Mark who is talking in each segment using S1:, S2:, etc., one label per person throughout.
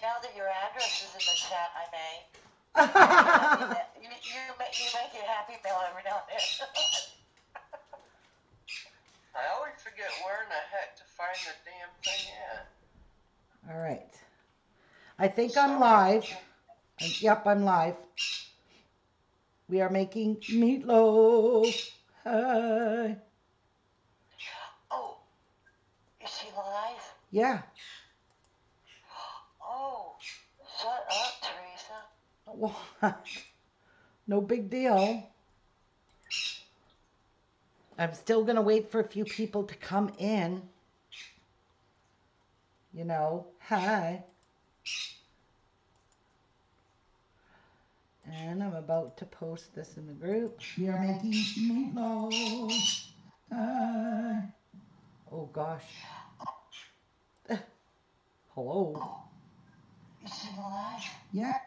S1: now that your address is in the chat, I may. You make it happy mail every now and then. I always forget where in the heck to find the damn thing at.
S2: All right. I think I'm live. Yep, I'm live. We are making meatloaf. Hi.
S1: Oh, is she live?
S2: Yeah.
S1: Oh, shut up, Teresa.
S2: What? No big deal. I'm still going to wait for a few people to come in. You know, hi. And I'm about to post this in the group. We are making meatloaf. Hi. Oh gosh. Hello.
S1: Is she alive?
S2: Yeah.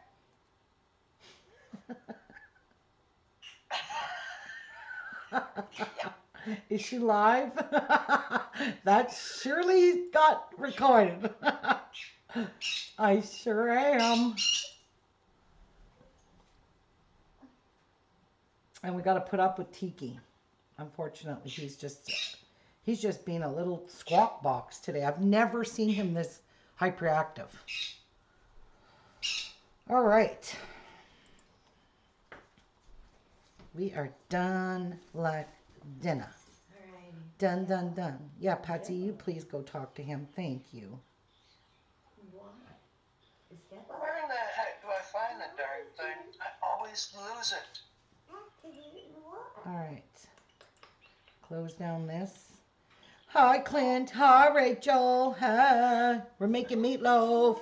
S2: Is she live? That surely got recorded. I sure am. And we got to put up with Tiki. Unfortunately, he's just being a little squawk box today. I've never seen him this hyperactive. All right. We are done like dinner.
S3: Alrighty.
S2: Done, done, done. Yeah, Patsy, you please go talk to him. Thank you.
S3: Why? Is that
S1: Where in the heck do I find the darn thing? I always lose it.
S2: All right. Close down this. Hi, Clint. Hi, Rachel. Hi. We're making meatloaf.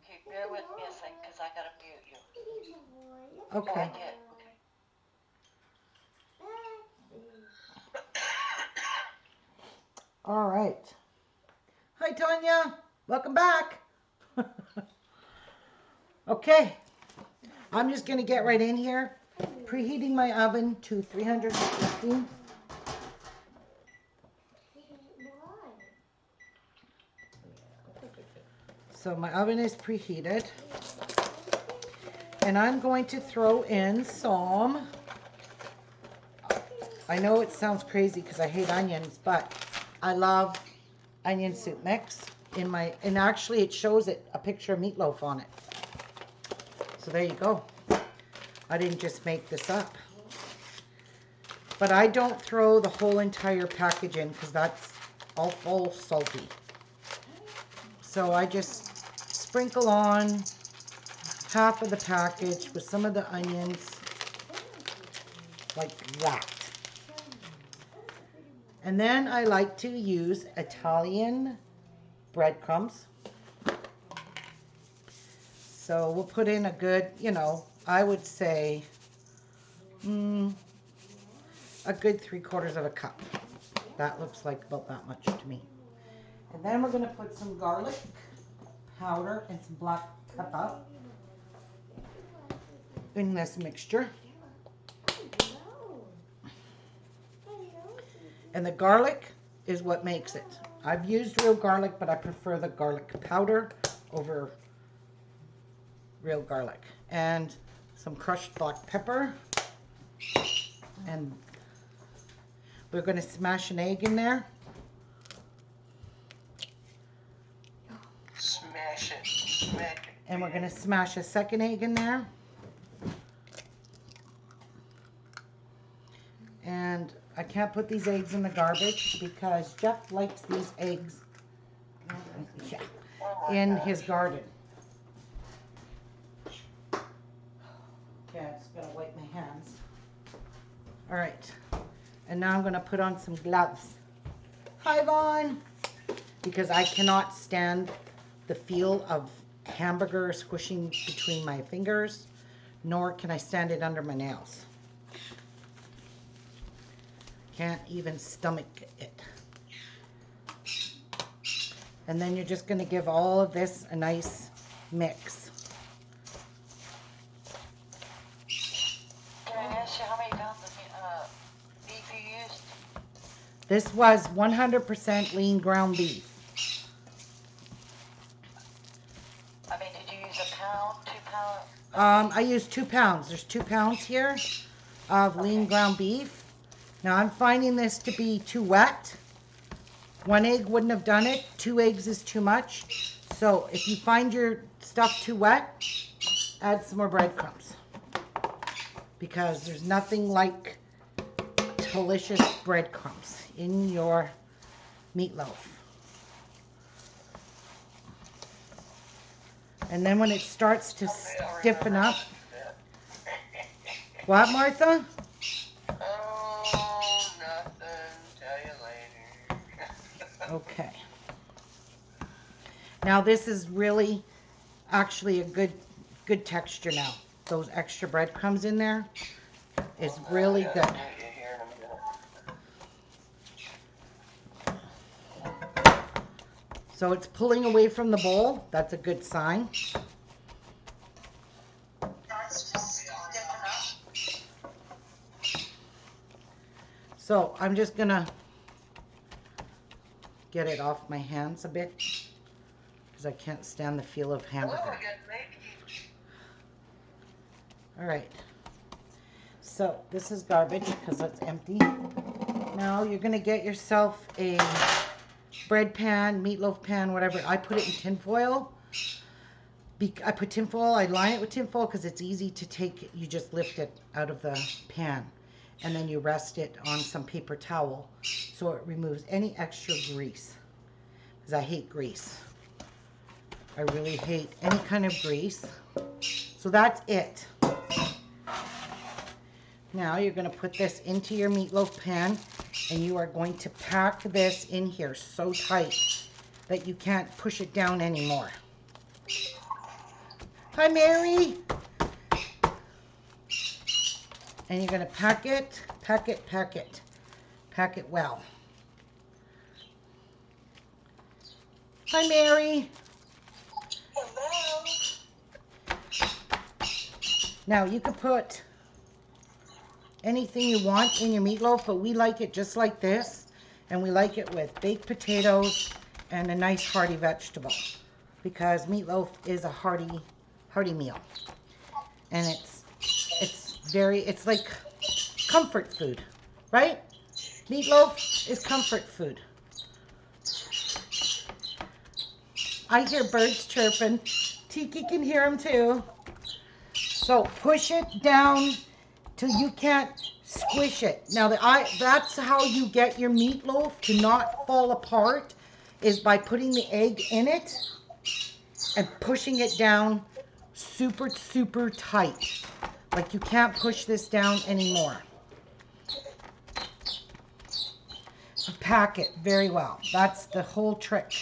S1: Okay, bear with me a second, because I got to mute you.
S2: Okay.
S1: Oh, I did. Okay.
S2: All right. Hi, Tanya. Welcome back. Okay. I'm just going to get right in here. Preheating my oven to 350. So my oven is preheated. And I'm going to throw in some, I know it sounds crazy because I hate onions, but I love onion soup mix and actually it shows it a picture of meatloaf on it. So there you go. I didn't just make this up. But I don't throw the whole entire package in because that's all full salty. So I just sprinkle on half of the package with some of the onions like that. And then I like to use Italian breadcrumbs. So we'll put in a good, I would say a good 3/4 of a cup. That looks like about that much to me. And then we're going to put some garlic powder and some black pepper in this mixture. And the garlic is what makes it. I've used real garlic, but I prefer the garlic powder over real garlic. And some crushed black pepper. And we're going to smash an egg in there.
S1: Smash it. Smash it.
S2: And we're going to smash a second egg in there. And I can't put these eggs in the garbage because Jeff likes these eggs in his garden. Okay, I'm just going to wipe my hands. All right. And now I'm going to put on some gloves. Hi, Vaughn. Because I cannot stand the feel of hamburger squishing between my fingers, nor can I stand it under my nails. Can't even stomach it. And then you're just going to give all of this a nice mix.
S1: Can I ask you how many pounds of beef you used?
S2: This was 100% lean ground beef. I use 2 pounds. There's 2 pounds here of lean ground beef. Now I'm finding this to be too wet. 1 egg wouldn't have done it. 2 eggs is too much. So if you find your stuff too wet, add some more breadcrumbs. Because there's nothing like delicious breadcrumbs in your meatloaf. And then when it starts to stiffen up. What, Martha?
S1: Oh, nothing. Tell you later.
S2: Okay. Now this is really actually a good texture now. Those extra breadcrumbs in there is really good.
S1: I'll meet you here in a minute.
S2: So it's pulling away from the bowl. That's a good sign. So I'm just gonna get it off my hands a bit because I can't stand the feel of
S1: Oh,
S2: hamburger.
S1: I got Nike.
S2: All right. So this is garbage because it's empty. Now you're gonna get yourself a bread pan, meatloaf pan, whatever. I put it in tin foil. I put tin foil, I line it with tin foil because it's easy to take. You just lift it out of the pan and then you rest it on some paper towel so it removes any extra grease, because I hate grease. I really hate any kind of grease. So that's it. Now you're going to put this into your meatloaf pan and you are going to pack this in here so tight that you can't push it down anymore. Hi, Mary. And you're going to pack it well. Hi, Mary.
S1: Hello.
S2: Now you can put anything you want in your meatloaf, but we like it just like this, and we like it with baked potatoes and a nice hearty vegetable, because meatloaf is a hearty meal, and it's like comfort food, right? Meatloaf is comfort food. I hear birds chirping. Tiki can hear them too. So push it down till you can't squish it. Now that's how you get your meatloaf to not fall apart, is by putting the egg in it and pushing it down super, super tight. Like you can't push this down anymore. Pack it very well. That's the whole trick.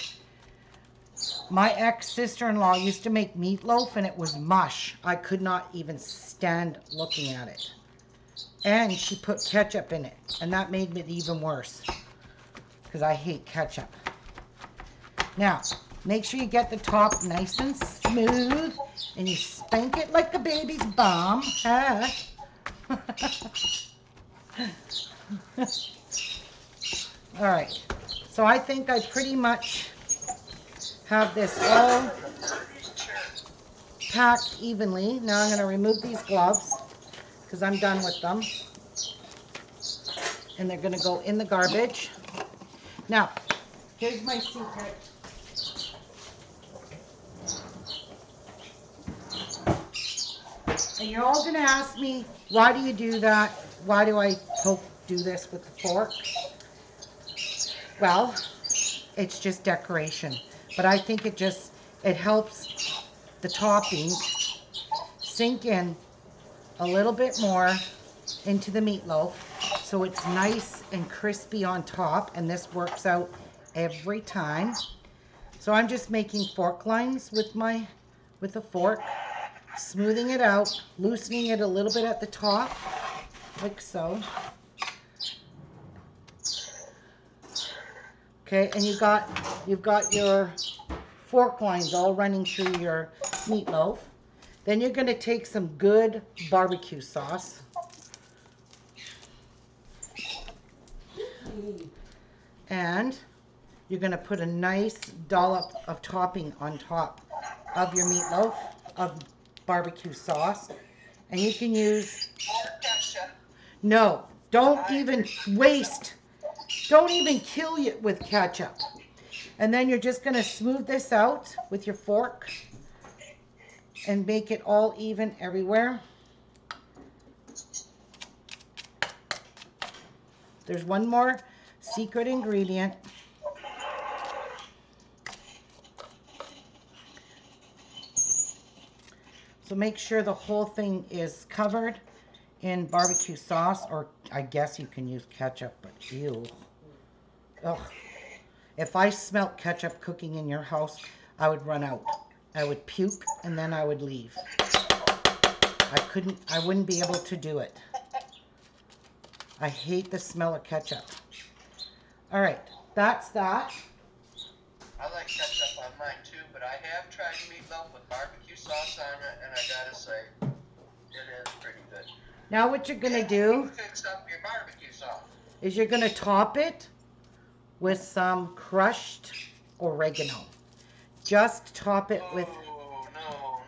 S2: My ex-sister-in-law used to make meatloaf and it was mush. I could not even stand looking at it. And she put ketchup in it, and that made it even worse because I hate ketchup. Now, make sure you get the top nice and smooth and you spank it like a baby's bum. Ah. All right, so I think I pretty much have this all packed evenly. Now I'm going to remove these gloves because I'm done with them. And they're going to go in the garbage. Now, here's my secret. And you're all going to ask me, why do you do that? Why do I do this with the fork? Well, it's just decoration. But I think it helps the topping sink in a little bit more into the meatloaf so it's nice and crispy on top, and this works out every time. So I'm just making fork lines with a fork, smoothing it out, loosening it a little bit at the top, like so. Okay, and you've got your fork lines all running through your meatloaf. Then you're going to take some good barbecue sauce. And you're going to put a nice dollop of topping on top of your meatloaf of barbecue sauce. And you can use,
S1: Or ketchup.
S2: no, don't even waste, don't even kill it with ketchup. And then you're just going to smooth this out with your fork and make it all even everywhere. There's one more secret ingredient. So make sure the whole thing is covered in barbecue sauce, or I guess you can use ketchup, but ew. Ugh. If I smelt ketchup cooking in your house, I would run out. I would puke and then I would leave. I wouldn't be able to do it. I hate the smell of ketchup. All right, that's that.
S1: I like ketchup on mine too, but I have tried meatloaf with barbecue sauce on it, and I gotta say, it is pretty good.
S2: Now what you're gonna
S1: And
S2: do
S1: you fix up your barbecue sauce.
S2: is you're gonna top it with some crushed oregano. Just top it with,
S1: Oh,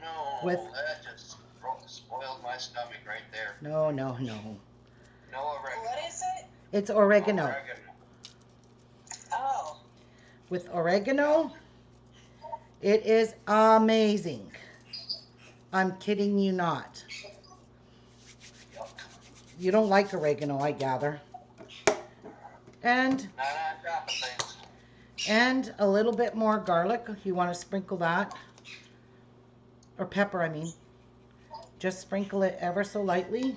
S1: no.
S2: with,
S1: That just spoiled my stomach right there.
S2: no.
S1: No oregano.
S3: What is it?
S2: It's oregano.
S1: Oregano.
S3: Oh.
S2: With oregano, it is amazing. I'm kidding you not.
S1: Yuck.
S2: You don't like oregano, I gather. And
S1: Not on top of things.
S2: and a little bit more garlic. You want to sprinkle that, or pepper, I mean. Just sprinkle it ever so lightly,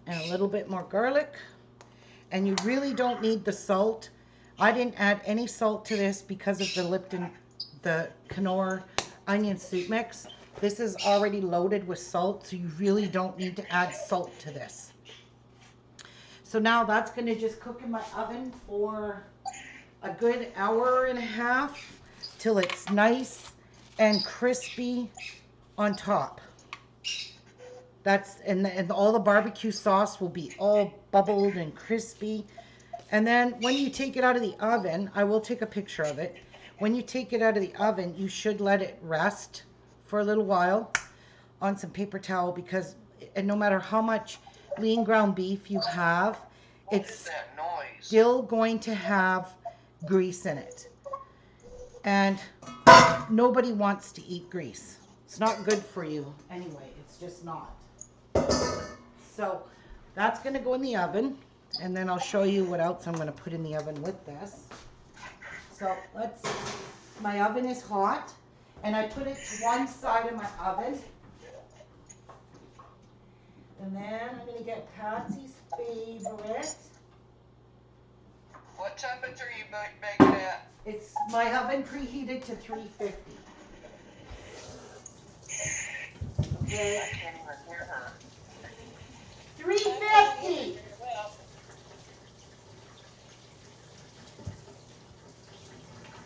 S2: and a little bit more garlic. And you really don't need the salt. I didn't add any salt to this because of the Knorr onion soup mix. This is already loaded with salt, so you really don't need to add salt to this. So now that's going to just cook in my oven for a good hour and a half till it's nice and crispy on top. And all the barbecue sauce will be all bubbled and crispy. And then when you take it out of the oven, I will take a picture of it. When you take it out of the oven, you should let it rest for a little while on some paper towel, because and no matter how much lean ground beef you have,
S1: What is
S2: it's
S1: that noise?
S2: still going to have grease in it. And nobody wants to eat grease. It's not good for you anyway. It's just not. So that's going to go in the oven, and then I'll show you what else I'm going to put in the oven with this. So my oven is hot, and I put it to one side of my oven. And then I'm going to get Patsy's favorite.
S1: What temperature are you baking at?
S2: It's my oven preheated to 350. Okay.
S1: I can't even hear her.
S2: 350.
S3: Well.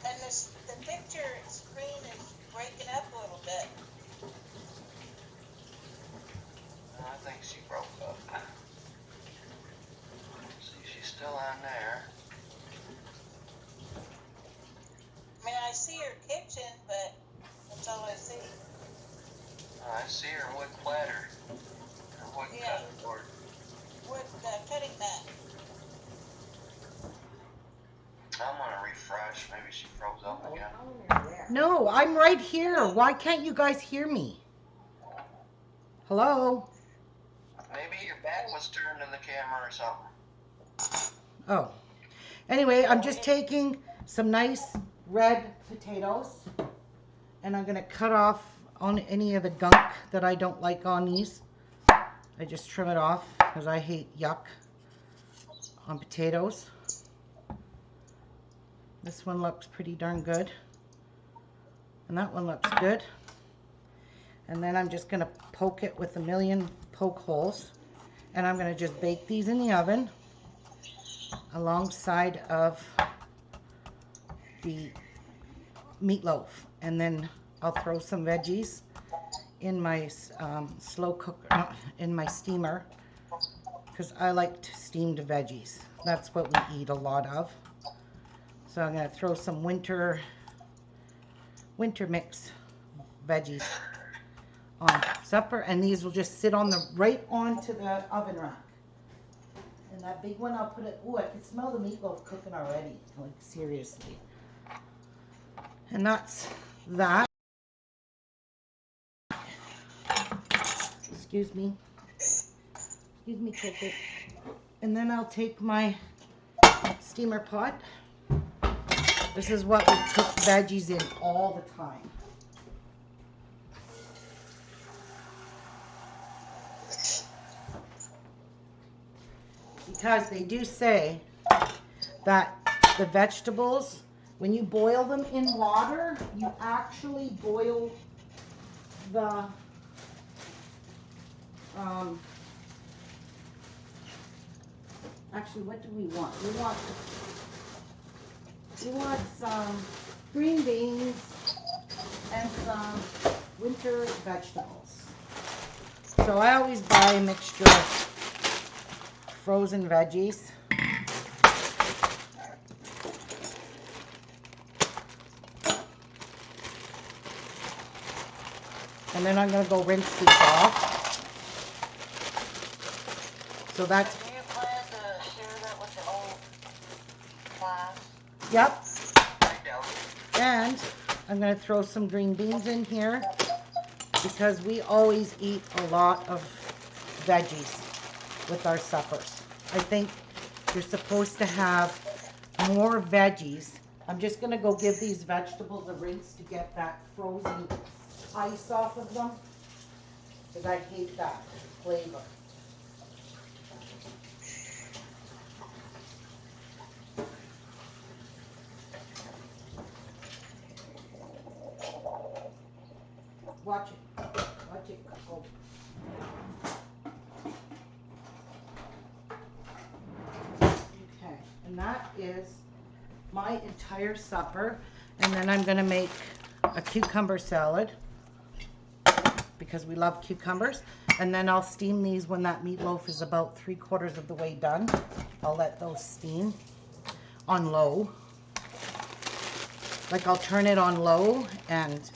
S3: And the picture screen is breaking up a little bit.
S1: I think she broke up. See, she's still on there.
S3: I mean, I see her kitchen, but that's all I see.
S1: I see her wood platter. Her wood
S3: Yeah.
S1: cutting board.
S3: With the cutting mat.
S1: I'm gonna refresh. Maybe she froze up again.
S2: No, I'm right here. Why can't you guys hear me? Hello?
S1: Maybe your back was turned to the camera or something.
S2: Oh. Anyway, I'm just taking some nice red potatoes, and I'm going to cut off on any of the gunk that I don't like on these. I just trim it off because I hate yuck on potatoes. This one looks pretty darn good. And that one looks good. And then I'm just going to poke it with a million poke holes. And I'm going to just bake these in the oven alongside of the meatloaf. And then I'll throw some veggies in my slow cooker, in my steamer, because I like steamed veggies. That's what we eat a lot of. So I'm going to throw some winter mix veggies supper, and these will just sit on the right onto the oven rack. And that big one, I'll put it. Oh, I can smell the meatloaf cooking already. Like seriously. And that's that. Excuse me. Excuse me, Cricket. And then I'll take my steamer pot. This is what we cook veggies in all the time. Because they do say that the vegetables, when you boil them in water, you actually boil the actually, what do we want? We want some green beans and some winter vegetables. So I always buy a mixture of frozen veggies. And then I'm going to go rinse these off. So that's...
S3: Do you plan to share that with the whole class?
S2: Yep.
S1: I doubt it.
S2: And I'm going to throw some green beans in here because we always eat a lot of veggies with our suppers. I think you're supposed to have more veggies. I'm just going to go give these vegetables a rinse to get that frozen ice off of them because I hate that flavor. Watch it. Watch it go. Okay, and that is my entire supper. And then I'm going to make a cucumber salad because we love cucumbers. And then I'll steam these when that meatloaf is about 3/4 of the way done. I'll let those steam on low. Like I'll turn it on low and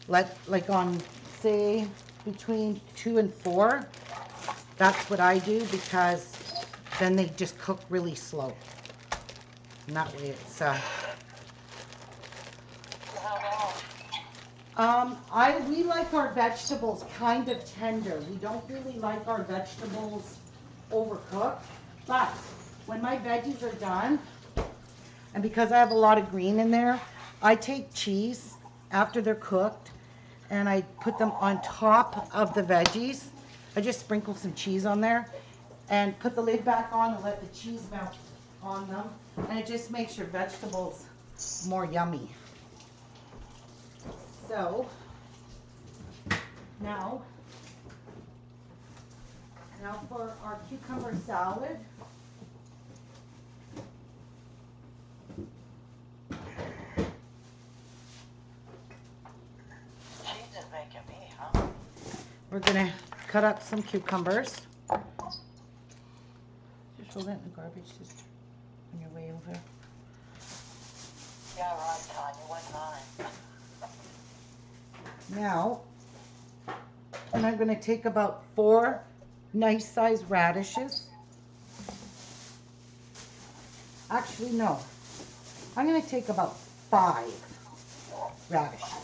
S2: let, like on, say, between 2 and 4. That's what I do because then they just cook really slow. And that way it's, we like our vegetables kind of tender. We don't really like our vegetables overcooked. But when my veggies are done, and because I have a lot of green in there, I take cheese after they're cooked and I put them on top of the veggies. I just sprinkle some cheese on there and put the lid back on and let the cheese melt on them. And it just makes your vegetables more yummy. So, now for our cucumber salad. We're going to cut up some cucumbers. Just throw that in the garbage just on your way over.
S3: Yeah, right, Tanya, wasn't mine.
S2: Now, and I'm going to take about 4 nice sized radishes. Actually, no. I'm going to take about 5 radishes.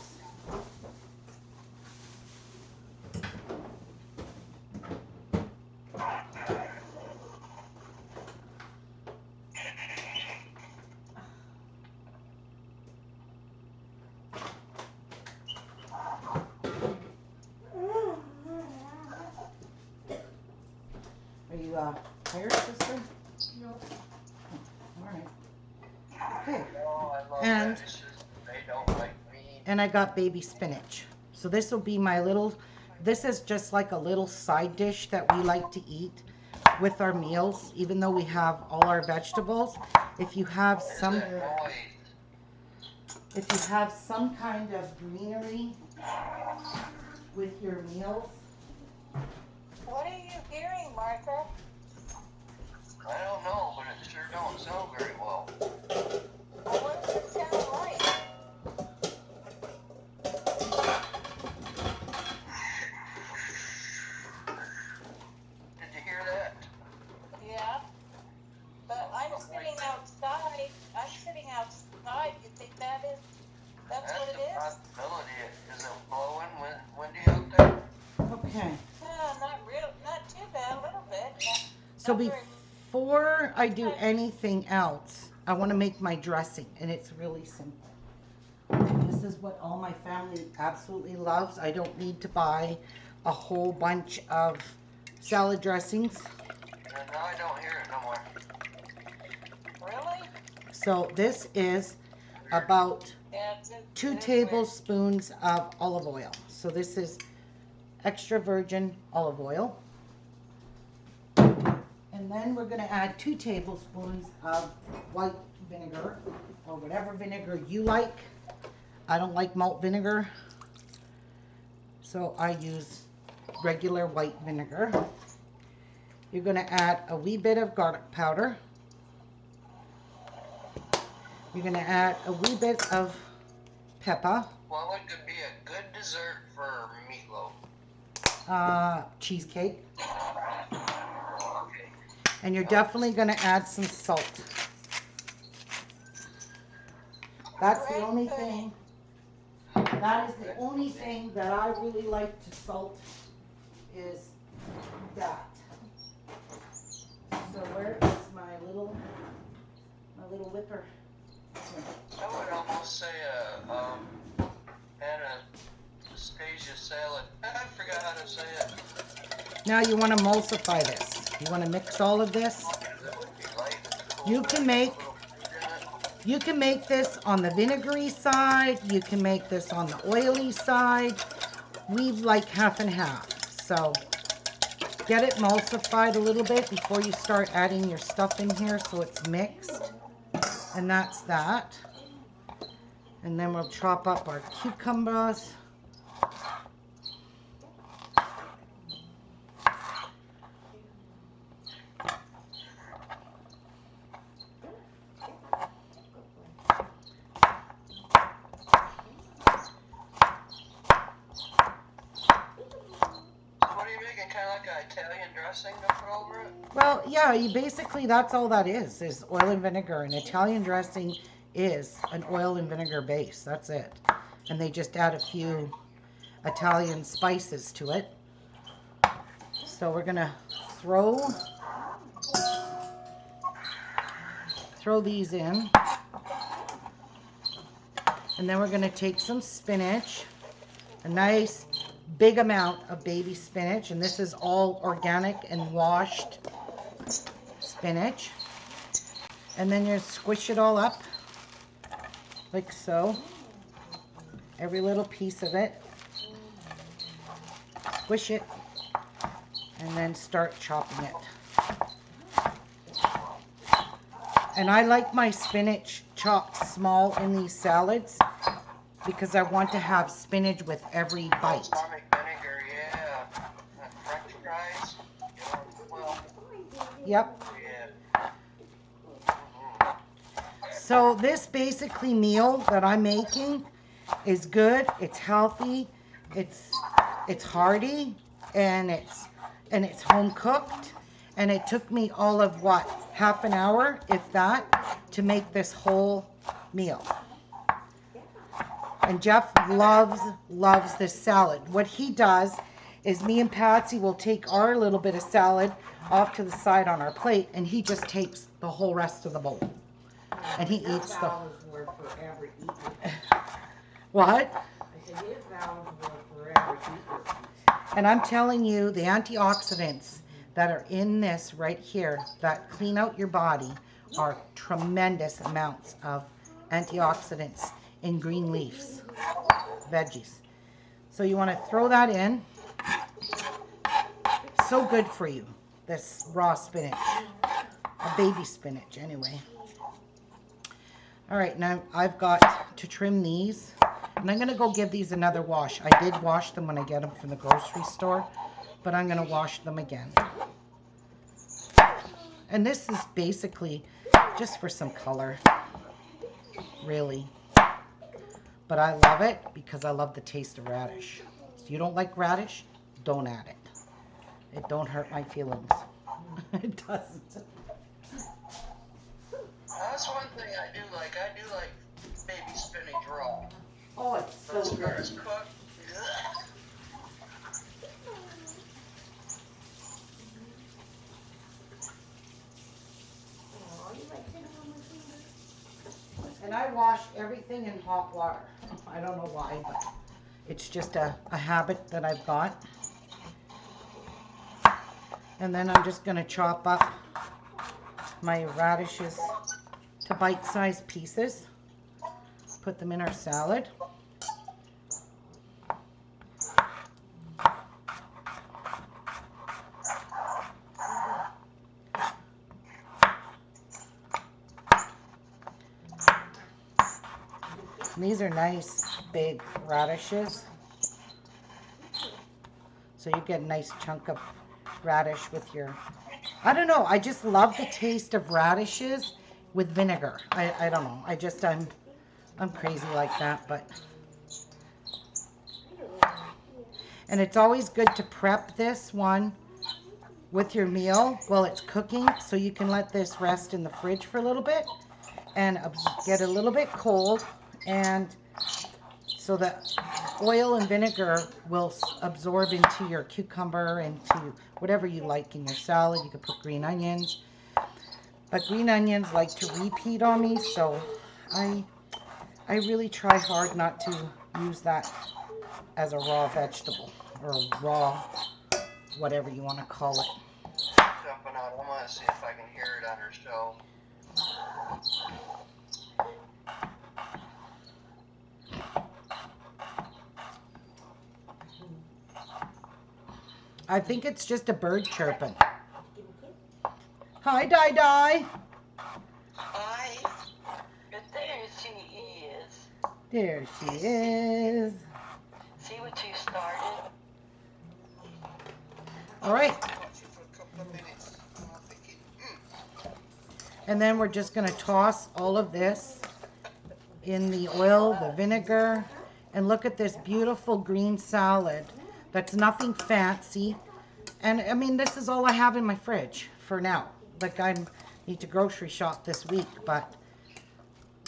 S2: Are you tired, sister? No. All right. Okay.
S1: No, I love
S2: And-
S1: radishes. They don't like me.
S2: And I got baby spinach. So this will be my little, this is just like a little side dish that we like to eat with our meals, even though we have all our vegetables. If you have some,
S1: That noise.
S2: if you have some kind of greenery with your meals.
S3: What are you hearing, Martha?
S1: I don't know, but it sure don't sound very well.
S3: Well, what does it sound like?
S2: So before I do anything else, I want to make my dressing, and it's really simple. This is what all my family absolutely loves. I don't need to buy a whole bunch of salad dressings.
S1: And now I don't hear it no more.
S3: Really?
S2: So this is about
S3: Yeah,
S2: 2
S3: it is
S2: tablespoons of olive oil. So this is extra virgin olive oil. And then we're going to add 2 tablespoons of white vinegar, or whatever vinegar you like. I don't like malt vinegar, so I use regular white vinegar. You're going to add a wee bit of garlic powder. You're going to add a wee bit of pepper.
S1: What would be a good dessert for meatloaf?
S2: Cheesecake.
S1: Okay.
S2: And you're definitely going to add some salt. That's the only thing. That is the only thing that I really like to salt is that. So where is my little whipper?
S1: I would almost say Anastasia salad. I forgot how to say it.
S2: Now you want to emulsify this. You want to mix all of this.
S1: It would be light and cool.
S2: You can make
S1: A little fruit in it.
S2: You can make this on the vinegary side. You can make this on the oily side. We like half and half. So get it emulsified a little bit before you start adding your stuff in here so it's mixed. And that's that. And then we'll chop up our cucumbers.
S1: What are you making? Kind of like an Italian dressing to put over it?
S2: Well, yeah, you basically, that's all that is oil and vinegar. And Italian dressing is an oil and vinegar base. That's it. And they just add a few Italian spices to it. So we're going to throw these in. And then we're going to take some spinach, a nice big amount of baby spinach, and this is all organic and washed spinach. And then you squish it all up like so, every little piece of it. Squish it and then start chopping it. And I like my spinach chopped small in these salads because I want to have spinach with every bite.
S1: Balsamic vinegar, yeah. And French fries. Well,
S2: Yep.
S1: yeah.
S2: So this basically meal that I'm making is good. It's healthy. It's hearty, and it's home cooked. And it took me all of what, half an hour, if that, to make this whole meal. And Jeff loves this salad. What he does is me and Patsy will take our little bit of salad off to the side on our plate, and he just takes the whole rest of the bowl. And he eats the... What? And I'm telling you, the antioxidants that are in this right here that clean out your body are tremendous amounts of antioxidants in green leaves, veggies. So you want to throw that in. So good for you, this raw spinach, a baby spinach anyway. All right, now I've got to trim these, and I'm going to go give these another wash. I did wash them when I get them from the grocery store, but I'm going to wash them again. And this is basically just for some color, really. But I love it because I love the taste of radish. If you don't like radish, don't add it. It don't hurt my feelings. It doesn't.
S1: That's one thing I do like. I do like baby spinach raw.
S2: Oh, it's
S1: But as
S2: so
S1: far
S2: good.
S1: as cooked, ugh.
S2: And I wash everything in hot water. I don't know why, but it's just a habit that I've got. And then I'm just going to chop up my radishes to bite-sized pieces. Put them in our salad. And these are nice big radishes. So you get a nice chunk of radish with your, I don't know, I just love the taste of radishes with vinegar. I don't know, I'm crazy like that, but. And it's always good to prep this one with your meal while it's cooking, so you can let this rest in the fridge for a little bit and get a little bit cold, and so that oil and vinegar will absorb into your cucumber, into whatever you like in your salad. You could put green onions, but green onions like to repeat on me, so I really try hard not to use that as a raw vegetable or raw whatever you want to call it.
S1: Jumping out. I want to see if I can hear it on her show.
S2: I think it's just a bird chirping. Hi, Di Di.
S3: Hi. But there she is.
S2: There she is.
S3: See what you started?
S2: All right.
S1: Watch it for a couple of minutes. I'm thinking,
S2: And then we're just going to toss all of this in the oil, the vinegar, and look at this beautiful green salad. That's nothing fancy. And I mean, this is all I have in my fridge for now. Like, I need to grocery shop this week, but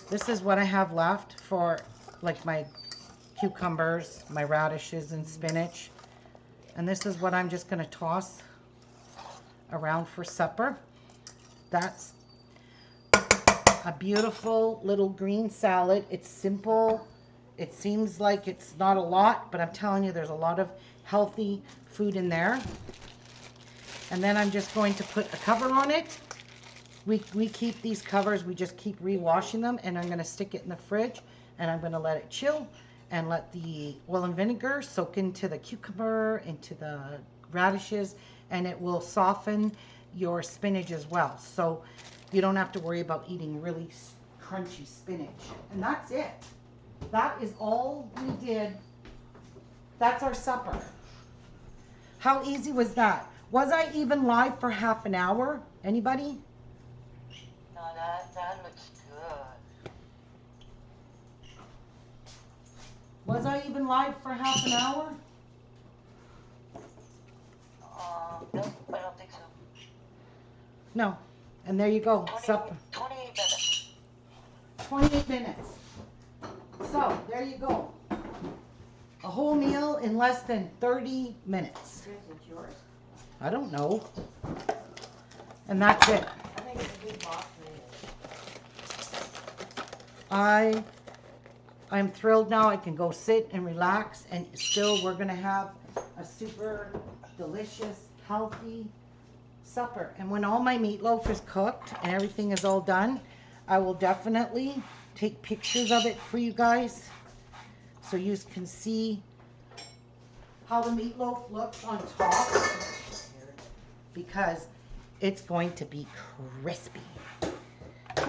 S2: this is what I have left for like my cucumbers, my radishes and spinach. And this is what I'm just going to toss around for supper. That's a beautiful little green salad. It's simple. It seems like it's not a lot, but I'm telling you, there's a lot of healthy food in there. And then I'm just going to put a cover on it. We keep these covers, we just keep re-washing them, and I'm going to stick it in the fridge, and I'm going to let it chill and let the oil and vinegar soak into the cucumber, into the radishes, and it will soften your spinach as well. So you don't have to worry about eating really crunchy spinach. And that's it. That is all we did. That's our supper. How easy was that? Was I even live for half an hour? Anybody?
S3: No, that looks good.
S2: Was I even live for half an hour?
S3: No, I don't think so.
S2: No. And there you go.
S3: 28
S2: Supper.
S3: 28 minutes.
S2: 28 minutes. So, there you go. A whole meal in less than 30 minutes.
S3: Is it yours?
S2: I don't know. And that's it.
S3: I think it's a big box.
S2: I'm thrilled now. I can go sit and relax, and still we're going to have a super delicious, healthy supper. And when all my meatloaf is cooked and everything is all done, I will definitely take pictures of it for you guys so you can see how the meatloaf looks on top, because it's going to be crispy.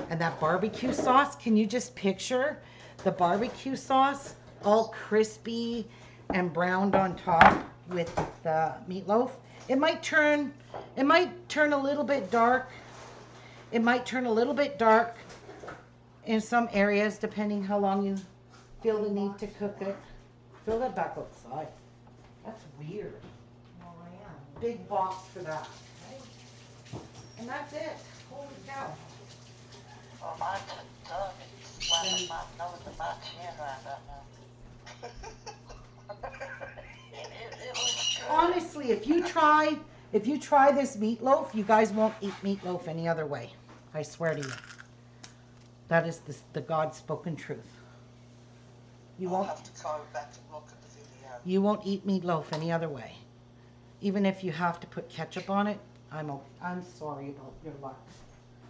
S2: And that barbecue sauce, can you just picture the barbecue sauce all crispy and browned on top with the meatloaf? It might turn a little bit dark. It might turn a little bit dark in some areas, depending how long you feel the need to cook it. Fill that back outside. That's weird. Big box for that. And that's it. Holy cow.
S3: Well, my tongue is slapping my nose and my chin right about now. It was good.
S2: Honestly, if you try this meatloaf, you guys won't eat meatloaf any other way. I swear to you. That is the God-spoken truth. You
S4: I'll
S2: won't
S4: have to go back and look at the video.
S2: you won't eat meatloaf any other way. Even if you have to put ketchup on it, I'm sorry about your luck.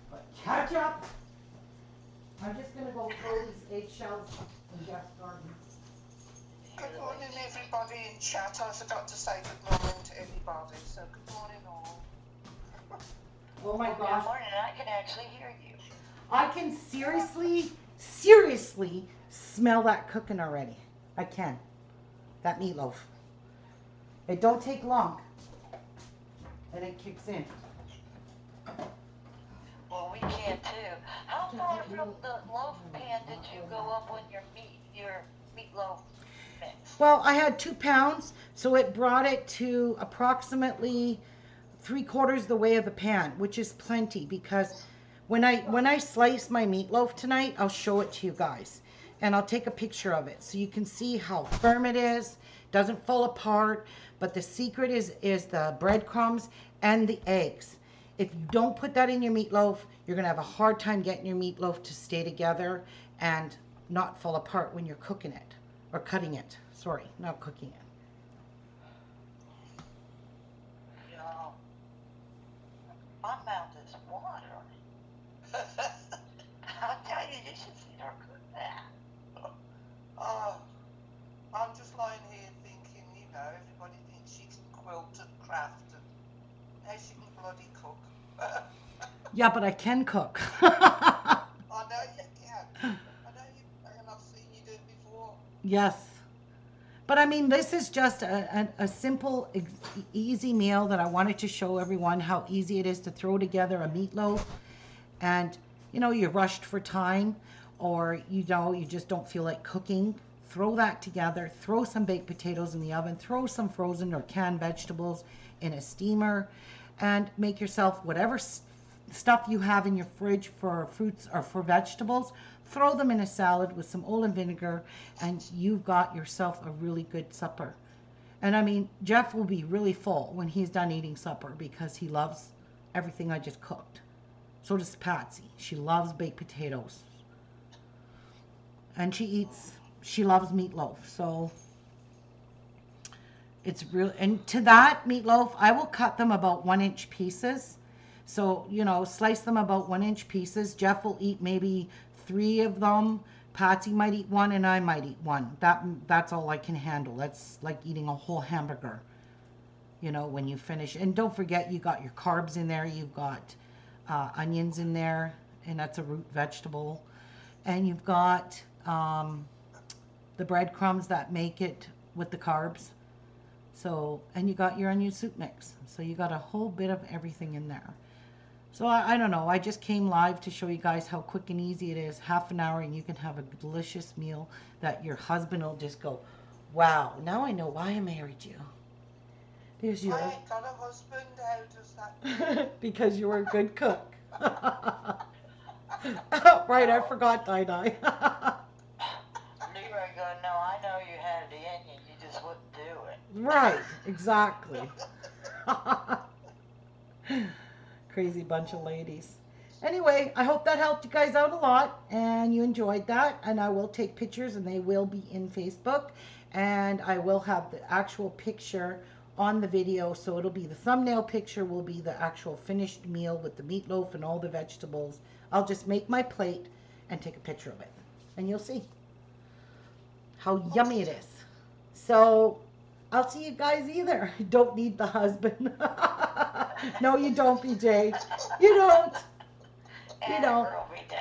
S2: But ketchup! I'm just gonna go throw these eggshells in Jeff's garden.
S4: Good morning, everybody in chat. I forgot to say good morning to everybody. So good morning, all.
S2: Oh my
S3: Good
S2: gosh.
S3: morning, I can actually hear you.
S2: I can seriously smell that cooking already. I can. That meatloaf. It don't take long. And it kicks in.
S3: Well, we can too. How far from the loaf pan did you go up on your meatloaf mix?
S2: Well, I had 2 pounds, so it brought it to approximately 3/4 the way of the pan, which is plenty because when I slice my meatloaf tonight, I'll show it to you guys. And I'll take a picture of it so you can see how firm it is, doesn't fall apart, but the secret is the breadcrumbs and the eggs. If you don't put that in your meatloaf, you're going to have a hard time getting your meatloaf to stay together and not fall apart when you're cooking it or cutting it. Sorry, not cooking it.
S3: Yeah. My mouth is watering. I'll tell you, you should see her cook that.
S4: Oh, I'm just lying here thinking, everybody thinks she can quilt and craft and how she can bloody cook.
S2: Yeah, but I can cook.
S4: I know you can. I know you can. I've seen you do it before.
S2: Yes. But I mean, this is just a simple, easy meal that I wanted to show everyone how easy it is to throw together a meatloaf. And, you're rushed for time or, you just don't feel like cooking. Throw that together. Throw some baked potatoes in the oven. Throw some frozen or canned vegetables in a steamer. And make yourself whatever stuff you have in your fridge for fruits or for vegetables. Throw them in a salad with some oil and vinegar, and you've got yourself a really good supper. And I mean, Jeff will be really full when he's done eating supper because he loves everything I just cooked. So does Patsy. She loves baked potatoes. And she loves meatloaf. So it's real. And to that meatloaf, I will cut them about 1-inch pieces. So, slice them about 1-inch pieces. Jeff will eat maybe 3 of them. Patsy might eat 1 and I might eat 1. That's all I can handle. That's like eating a whole hamburger, when you finish. And don't forget, you got your carbs in there. You've got onions in there, and that's a root vegetable. And you've got the breadcrumbs that make it with the carbs. So, and you got your onion soup mix. So you got a whole bit of everything in there. So I don't know. I just came live to show you guys how quick and easy it is. Half an hour and you can have a delicious meal that your husband will just go, wow, now I know why I married you. There's your...
S4: I ain't got a husband. How does that
S2: because you were a good cook. Right, I forgot, Di-Di.
S3: Leroy going, no, I know you had it in you, you just wouldn't do it.
S2: Right, exactly. Crazy bunch of ladies. Anyway, I hope that helped you guys out a lot and you enjoyed that. And I will take pictures and they will be in Facebook. And I will have the actual picture on the video. So it'll be the thumbnail picture will be the actual finished meal with the meatloaf and all the vegetables. I'll just make my plate and take a picture of it. And you'll see how yummy it is. So I'll see you guys either. You don't need the husband. No, you don't, BJ. You don't. You don't.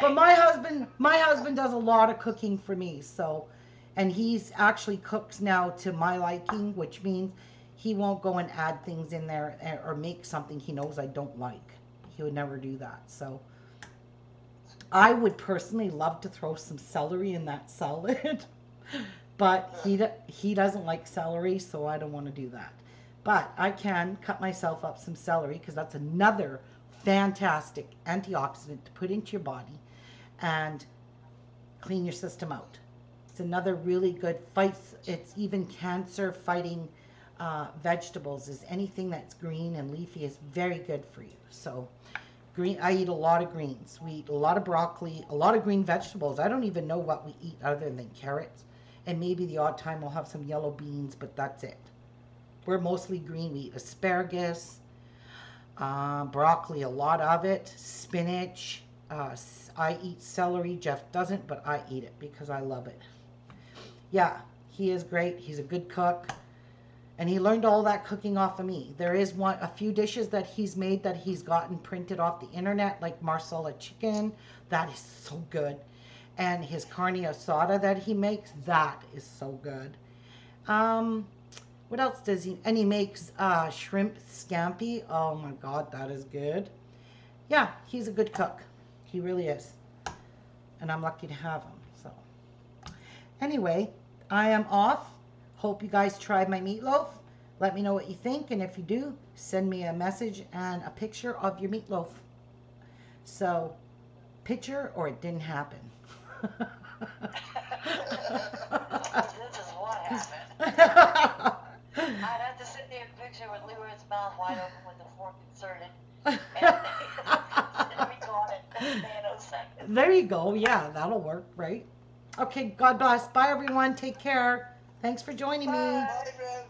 S2: But my husband does a lot of cooking for me. So, and he's actually cooks now to my liking, which means he won't go and add things in there or make something he knows I don't like. He would never do that. So I would personally love to throw some celery in that salad. But he doesn't like celery, so I don't want to do that. But I can cut myself up some celery because that's another fantastic antioxidant to put into your body and clean your system out. It's another really good fight. It's even cancer fighting vegetables. Is anything that's green and leafy is very good for you. So I eat a lot of greens. We eat a lot of broccoli, a lot of green vegetables. I don't even know what we eat other than carrots. And maybe the odd time we'll have some yellow beans, but that's it. We're mostly green. We eat asparagus, broccoli, a lot of it, spinach. I eat celery. Jeff doesn't, but I eat it because I love it. Yeah, he is great. He's a good cook. And he learned all that cooking off of me. There is a few dishes that he's made that he's gotten printed off the internet, like marsala chicken. That is so good. And his carne asada that he makes, that is so good. What else does he? And he makes shrimp scampi. Oh my God, that is good. Yeah, he's a good cook. He really is. And I'm lucky to have him. So, anyway, I am off. Hope you guys tried my meatloaf. Let me know what you think, and if you do, send me a message and a picture of your meatloaf. So, picture or it didn't happen.
S3: This is what happened. I'd have to send you a picture with Leroy's mouth wide open with the fork inserted. And send me on it in nanoseconds.
S2: There you go. Yeah, that'll work, right? Okay, God bless. Bye, everyone. Take care. Thanks for joining me.
S3: Bye.
S4: Bye, Ren.